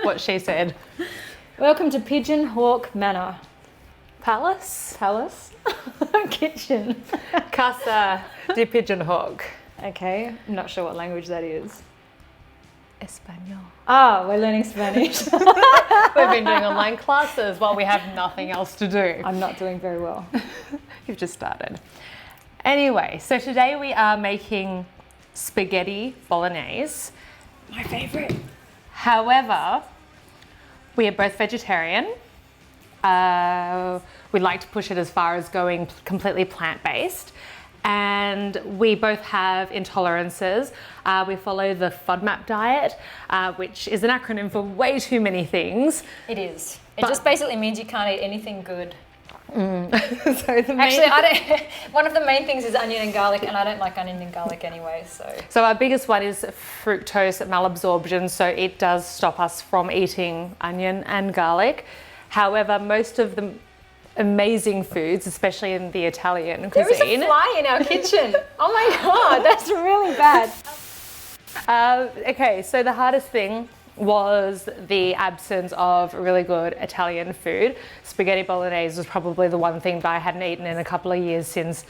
what she said. Welcome to Pigeon-HAWK Manor. Palace? Kitchen. Casa de Pigeon-HAWK. Okay, I'm not sure what language that is. Espanol. Ah, we're learning Spanish. We've been doing online classes while we have nothing else to do. I'm not doing very well. You've just started. Anyway, so today we are making spaghetti bolognese. My favourite. However, we are both vegetarian. We like to push it as far as going completely plant-based. And we both have intolerances. We follow the FODMAP diet, which is an acronym for way too many things. It is. It just basically means you can't eat anything good. So One of the main things is onion and garlic, and I don't like onion and garlic anyway, So our biggest one is fructose malabsorption, so it does stop us from eating onion and garlic. However, most of the amazing foods, especially in the Italian cuisine. There is a fly in our kitchen. Oh my God, that's really bad. Okay, so the hardest thing was the absence of really good Italian food. Spaghetti bolognese was probably the one thing that I hadn't eaten in a couple of years since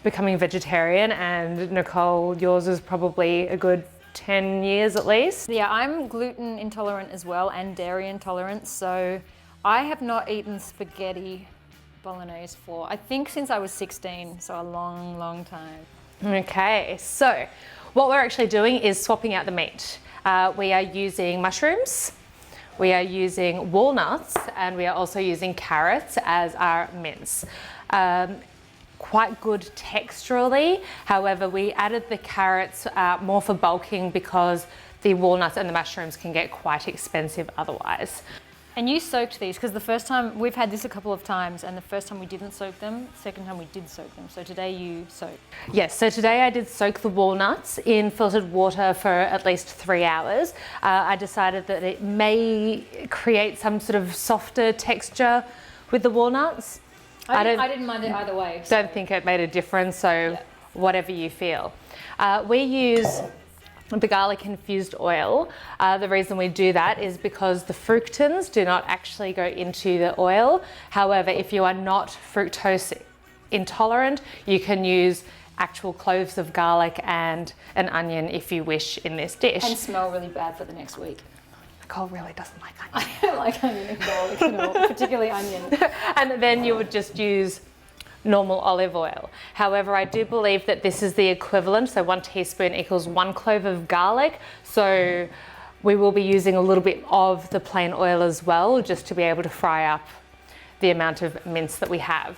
becoming vegetarian, and Nicole, yours is probably a good 10 years at least. Yeah, I'm gluten intolerant as well and dairy intolerant, so I have not eaten spaghetti bolognese for, I think, since I was 16, so a long, long time. Okay, so what we're actually doing is swapping out the meat. We are using mushrooms, we are using walnuts, and we are also using carrots as our mince. Quite good texturally, however, we added the carrots more for bulking because the walnuts and the mushrooms can get quite expensive otherwise. And you soaked these, because the first time, we've had this a couple of times, and the first time we didn't soak them, second time we did soak them. So today you soaked. Yes, so today I did soak the walnuts in filtered water for at least 3 hours. I decided that it may create some sort of softer texture with the walnuts. I didn't mind it either way. Don't think it made a difference, so whatever you feel. We use the garlic infused oil. The reason we do that is because the fructans do not actually go into the oil. However, if you are not fructose intolerant, you can use actual cloves of garlic and an onion if you wish in this dish. And smell really bad for the next week. Nicole really doesn't like onion. I don't like onion and garlic at all, particularly onion. And then you would just use normal olive oil. However, I do believe that this is the equivalent, so 1 teaspoon equals 1 clove of garlic. So we will be using a little bit of the plain oil as well, just to be able to fry up the amount of mince that we have.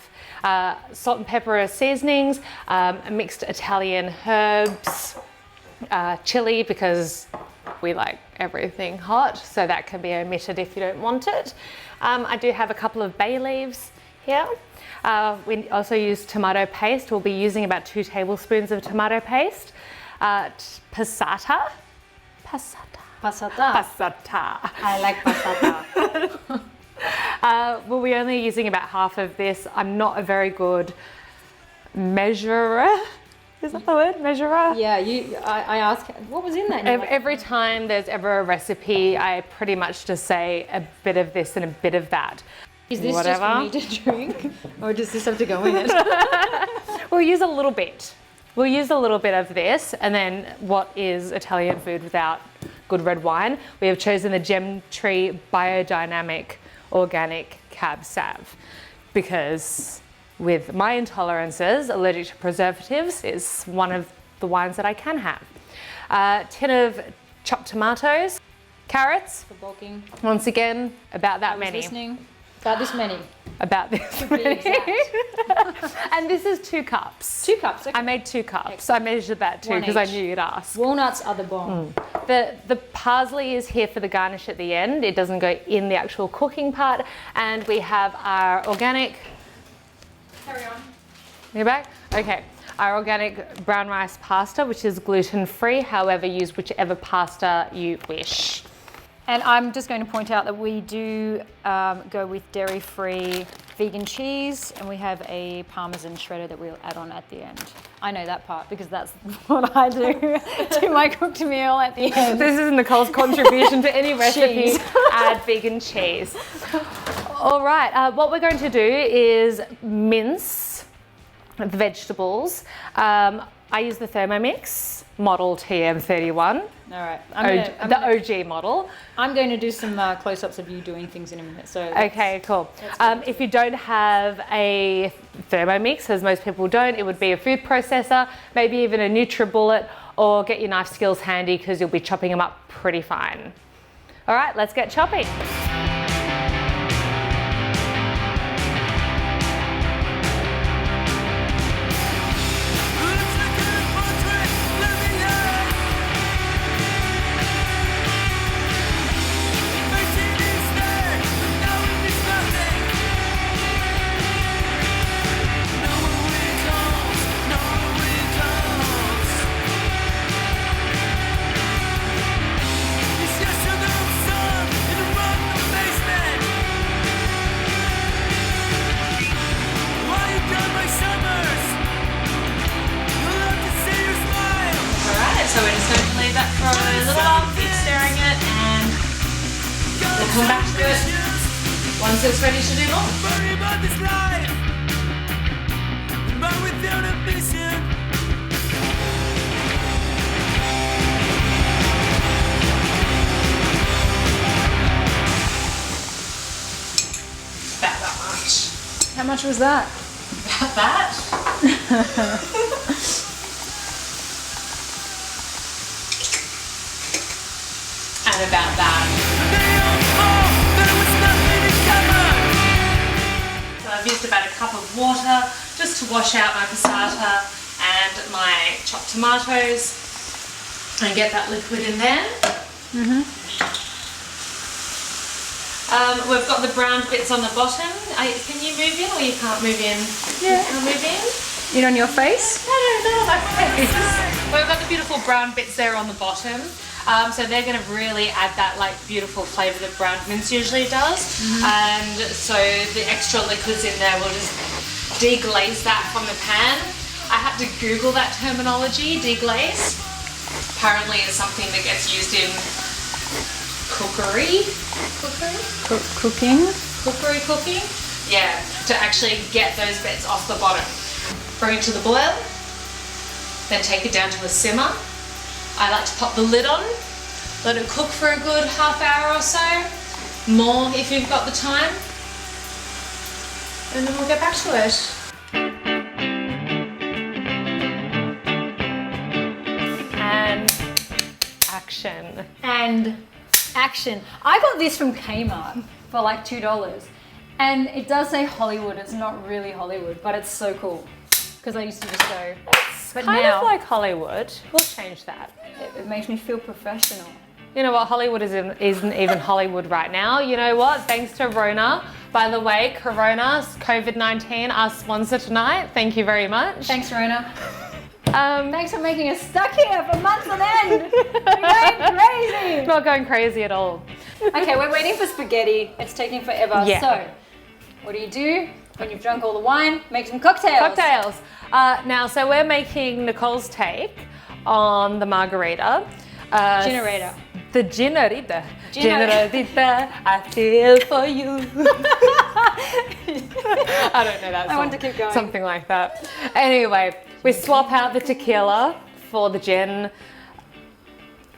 Salt and pepper as seasonings, mixed Italian herbs, chili, because we like everything hot, so that can be omitted if you don't want it. I do have a couple of bay leaves here. We also use tomato paste. We'll be using about 2 tablespoons of tomato paste. Passata. I like passata. We'll be only using about half of this. I'm not a very good measurer. Is that the word? Measurer? Yeah, I asked, what was in that? Every time there's ever a recipe, I pretty much just say a bit of this and a bit of that. Is this just for me to drink, or does this have to go in it? We'll use a little bit. We'll use a little bit of this, and then what is Italian food without good red wine? We have chosen the Gem-Tree Biodynamic Organic Cab Sav, because with my intolerances, allergic to preservatives is one of the wines that I can have. Tin of chopped tomatoes, carrots. For bulking. Once again, about that many. Listening. About this many. About this many. And this is 2 cups. 2 cups, okay. I made 2 cups. Excellent. I measured that too because I knew you'd ask. Walnuts are the bomb. The parsley is here for the garnish at the end. It doesn't go in the actual cooking part. And we have our organic... Carry on. You're back? Okay. Our organic brown rice pasta, which is gluten-free. However, use whichever pasta you wish. And I'm just going to point out that we do go with dairy-free vegan cheese, and we have a Parmesan shredder that we'll add on at the end. I know that part because that's what I do to my cooked meal at the end. This is Nicole's contribution to any recipe. Add vegan cheese. All right, what we're going to do is mince vegetables. I use the Thermomix model TM31. All right, The OG model. I'm going to do some close-ups of you doing things in a minute. So okay, cool. If you don't have a Thermomix, as most people don't, it would be a food processor, maybe even a NutriBullet, or get your knife skills handy because you'll be chopping them up pretty fine. All right, let's get chopping. So we're just going to leave that for a little while, keep stirring it, and we'll come back to it once it's ready to do more. About that much. how much was that? About that. And about that. So I've used about a cup of water just to wash out my passata and my chopped tomatoes and get that liquid in there. We've got the brown bits on the bottom. Can you move in or you can't move in? Yeah. You can't move in? You on your face? No, my face. We've got the beautiful brown bits there on the bottom. So they're going to really add that like beautiful flavour that brown mince usually does. And so the extra liquids in there will just deglaze that from the pan. I had to Google that terminology, deglaze. Apparently it's something that gets used in cookery. Cooking? Yeah, to actually get those bits off the bottom. Bring it to the boil, then take it down to a simmer. I like to pop the lid on, let it cook for a good half hour or so, more if you've got the time, and then we'll get back to it. And action. And action. I got this from Kmart for like $2. And it does say Hollywood. It's not really Hollywood, but it's so cool. Because I used to just go, but Kind now of like Hollywood. We'll change that. it makes me feel professional. You know what? Hollywood isn't even Hollywood right now. You know what? Thanks to Rona. By the way, Corona, COVID-19, our sponsor tonight. Thank you very much. Thanks, Rona. Thanks for making us stuck here for months on end. We're going crazy. Not going crazy at all. Okay, we're waiting for spaghetti. It's taking forever. Yeah. So, what do? When you've drunk all the wine, make some cocktails. Cocktails. Now, so we're making Nicole's take on the Margarita. GINARITA. The GINARITA. GINARITA, I feel for you. I don't know that song. I want to keep going. Something like that. Anyway, we swap out the tequila for the gin.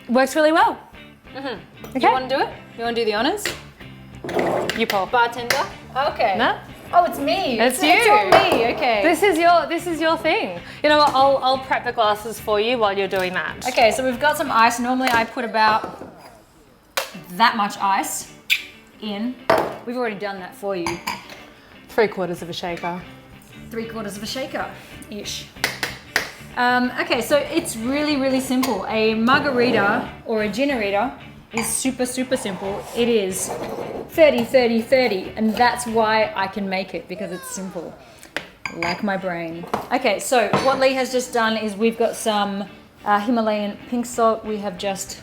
Works really well. Okay. You want to do it? You want to do the honors? You pour. Bartender? Okay. No? Oh, it's me. It's you. It's all me. Okay. This is your thing. You know what? I'll prep the glasses for you while you're doing that. Okay, so we've got some ice. Normally I put about that much ice in. We've already done that for you. 3/4 of a shaker. 3/4 of a shaker-ish. Okay, so it's really, really simple. A margarita or a GINARITA is super, super simple. It is 30, 30, 30, and that's why I can make it, because it's simple, like my brain. Okay, so what Lee has just done is we've got some Himalayan pink salt. We have just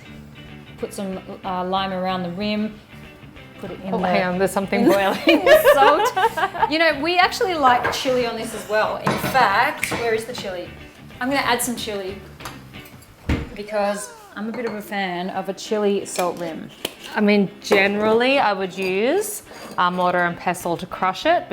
put some lime around the rim, put it in Oh, there. hang on, there's something boiling. Salt. You know, we actually like chili on this as well. In fact, where is the chili? I'm gonna add some chili because I'm a bit of a fan of a chili salt rim. I mean, generally I would use mortar and pestle to crush it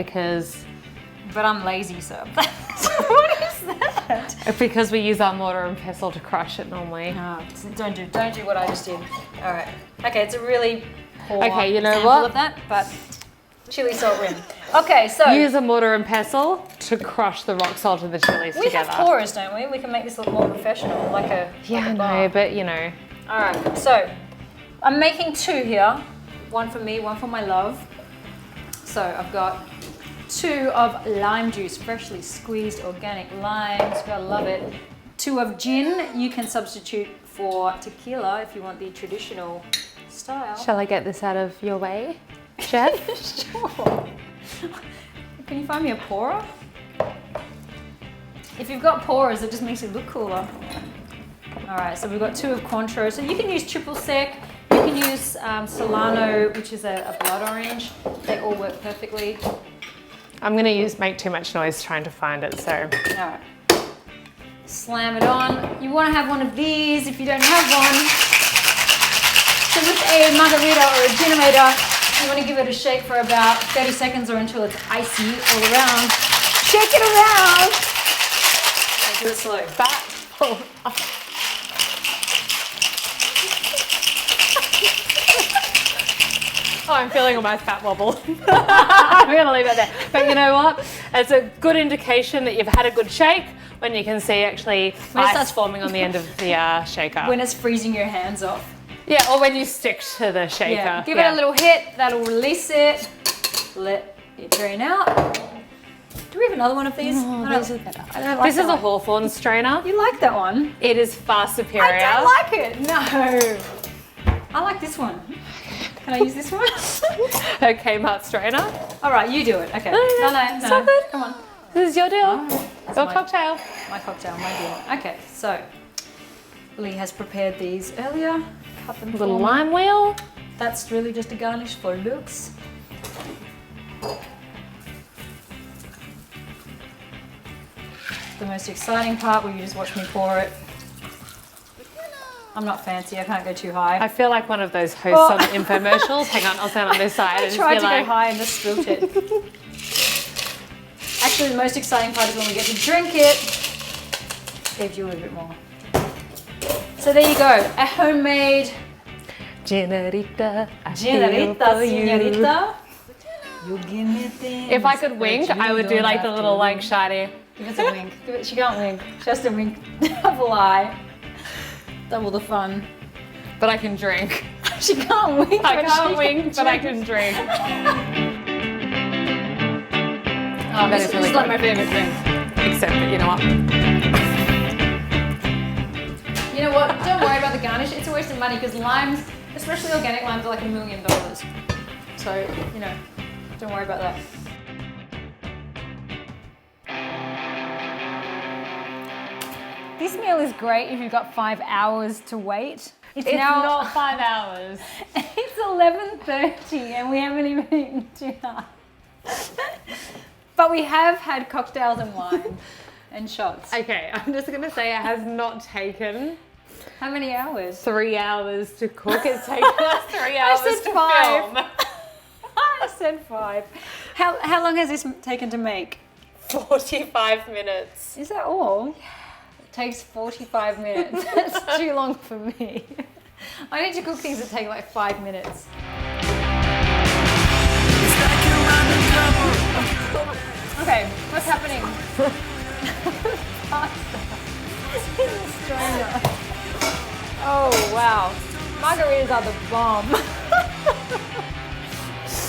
But I'm lazy, so. What is that? because we use our mortar and pestle to crush it normally. No, don't do what I just did. All right. Okay, it's a really poor Okay, you know example what? of that, but chili salt rim. Okay, so Use a mortar and pestle to crush the rock salt and the chilies we together. have pourers, don't we? We can make this look more professional, like a Yeah, I bar. know, but you know. All right, so I'm making 2 here. One for me, one for my love. So I've got 2 of lime juice, freshly squeezed organic limes. Gotta love it. 2 of gin. You can substitute for tequila if you want the traditional style. Shall I get this out of your way, Chef? Sure. Can you find me a pourer? If you've got pourers, it just makes it look cooler. All right, so we've got 2 of Cointreau. So you can use triple sec. You can use Solano, which is a blood orange. They all work perfectly. I'm gonna make too much noise trying to find it, so. All right. Slam it on. You want to have one of these if you don't have one. So with a margarita or a GINARITA, you want to give it a shake for about 30 seconds or until it's icy all around. Shake it around. Okay, do it slow. Oh, I'm feeling all my fat wobble. I'm gonna leave it there. But you know what? It's a good indication that you've had a good shake when you can see actually When it ice starts- forming on the end of the shaker. When it's freezing your hands off. Yeah, or when you stick to the shaker. Yeah. Give it a little hit. That'll release it. Let it drain out. Do we have another one of these? I don't like This is that a one. Hawthorne strainer. You like that one? It is far superior. I don't like it. No. I like this one. Can I use this one? Her Kmart strainer. All right, you do it. Okay. No. So good. Come on. This is your deal. Oh, that's Your my- cocktail. My cocktail, my deal. Okay, so Lee has prepared these earlier. Cut them Little for me. lime wheel. That's really just a garnish for looks. The most exciting part where you just watch me pour it. I'm not fancy, I can't go too high. I feel like one of those hosts on the infomercials. Hang on, I'll stand on this side. I and tried just to be go like, high and just spilt it. Actually, the most exciting part is when we get to drink it. Gives you a little bit more. So there you go, a homemade GINARITA, I feel GINARITA, for you. señorita. You give me things. If I could that wink, you I would do don't like the have little to. like shiny. Give us a wink. She can't wink. She has to wink. Double eye. Double the fun. But I can drink. She can't wink. I but can't she wink, but I drink. can drink. Oh, That this is really is like good. my favorite thing. Except that, you know what? You know what? Don't worry about the garnish. It's a waste of money because limes, especially organic limes, are like $1 million. So, you know, don't worry about that. This meal is great if you've got 5 hours to wait. It's not 5 hours. It's 11:30 and we haven't even eaten dinner. But we have had cocktails and wine and shots. Okay, I'm just gonna say it has not taken How many hours? 3 hours to cook. It's taken us 3 hours said to 5. film. I said 5. How long has this taken to make? 45 minutes. Is that all? It takes 45 minutes. That's too long for me. I need to cook things that take like 5 minutes. Okay, what's happening? Pasta. In the strainer. Oh wow. Margaritas are the bomb.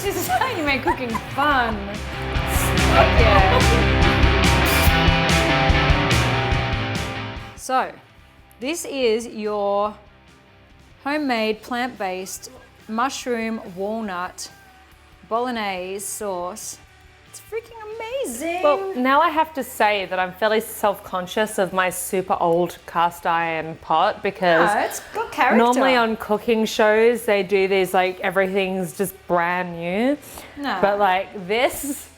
This is how you make cooking fun. Fuck yeah. So, this is your homemade plant-based mushroom walnut bolognese sauce It's freaking amazing. Well, now I have to say that I'm fairly self-conscious of my super old cast iron pot because it's got character. normally on cooking shows they do these like everything's just brand new. No. But like this,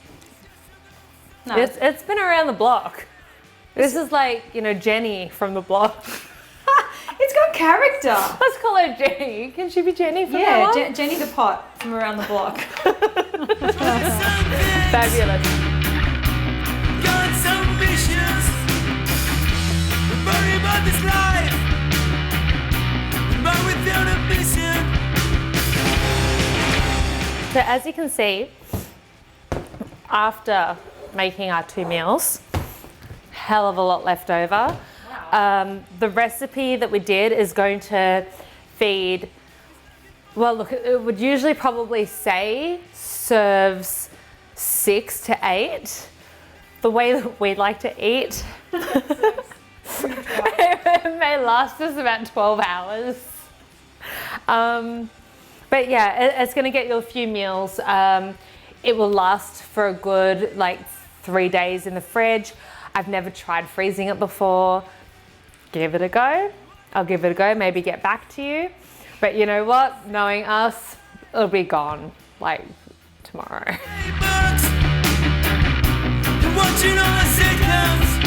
No. it's been around the block. This is like, you know, Jenny from the block. It's got character. Let's call her Jenny. Can she be Jenny from Yeah, now on? Jenny the pot from around the block. Fabulous. Got some visions. We're worried about this life. But without a mission. So as you can see, after making our 2 meals, hell of a lot left over. The recipe that we did is going to feed, well look, it would usually probably say serves 6 to 8. The way that we like to eat, it may last us about 12 hours. But yeah, it's gonna get you a few meals. It will last for a good like 3 days in the fridge. I've never tried freezing it before. Give it a go. I'll give it a go, maybe get back to you. But you know what? Knowing us, it'll be gone like tomorrow. Watching all the sitcoms.